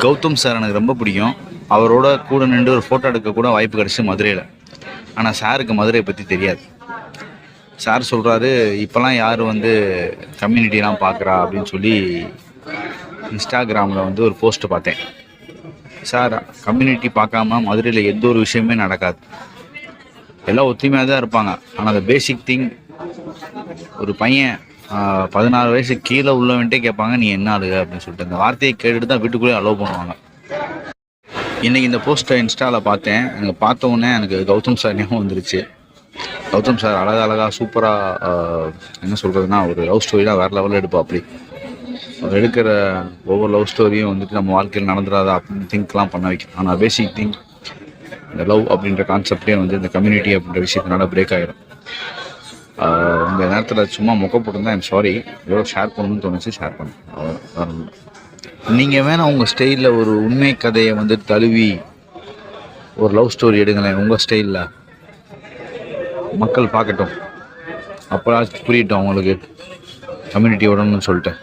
Gautham sir எனக்கு ரொம்ப பிடிக்கும். அவரோட கூட நின்று ஒரு ஃபோட்டோ எடுக்க கூட வாய்ப்பு கிடச்சி மதுரையில். ஆனால் சாருக்கு மதுரையை பற்றி தெரியாது. சார் சொல்கிறாரு, இப்போல்லாம் யார் கம்யூனிட்டிலாம் பார்க்குறா அப்படின்னு சொல்லி இன்ஸ்டாகிராமில் ஒரு போஸ்ட்டு பார்த்தேன். சார், கம்யூனிட்டி பார்க்காம மதுரையில் எந்த ஒரு விஷயமே நடக்காது. எல்லாம் ஒத்துமையாக தான் இருப்பாங்க. ஆனால் அந்த பேசிக் திங், ஒரு பையன் 16 வயசு கீழே உள்ளவன்ட்டே கேட்பாங்க, நீ என்ன ஆளுக அப்படின்னு சொல்லிட்டு. அந்த வார்த்தையை கேட்டுட்டு தான் வீட்டுக்குள்ளேயே அலோவ் பண்ணுவாங்க. இன்றைக்கி இந்த போஸ்ட்டை இன்ஸ்டாவில் பார்த்தேன். எனக்கு பார்த்த உடனே எனக்கு கௌதம் சார் ஞாபகம் வந்துருச்சு. கௌதம் சார் அழகாக சூப்பராக என்ன சொல்கிறதுனா, ஒரு லவ் ஸ்டோரிலாம் வேறு லெவலில் எடுப்போம். அப்படி அவர் எடுக்கிற ஒவ்வொரு லவ் ஸ்டோரியும் நம்ம வாழ்க்கையில் நடந்துடாதா அப்படின்னு திங்க்லாம் பண்ண வைக்கும். ஆனால் பேசிக் திங்க், இந்த லவ் அப்படின்ற கான்செப்டே இந்த கம்யூனிட்டி அப்படின்ற விஷயத்தினால பிரேக் ஆகிடும். இந்த நேரத்தில் சும்மா மொக்க போட்டிருந்தா ஐம் சாரி. எவ்வளோ ஷேர் பண்ணணும்னு தோணுச்சு, ஷேர் பண்ணேன். நீங்கள் வேணால் உங்கள் ஸ்டைலில் ஒரு உண்மை கதையை தழுவி ஒரு லவ் ஸ்டோரி எடுங்களேன் உங்கள் ஸ்டைலில். மக்கள் பார்க்கட்டும், அப்போ புரியட்டும் அவங்களுக்கு கம்யூனிட்டி விடணும்னு சொல்லிட்டு.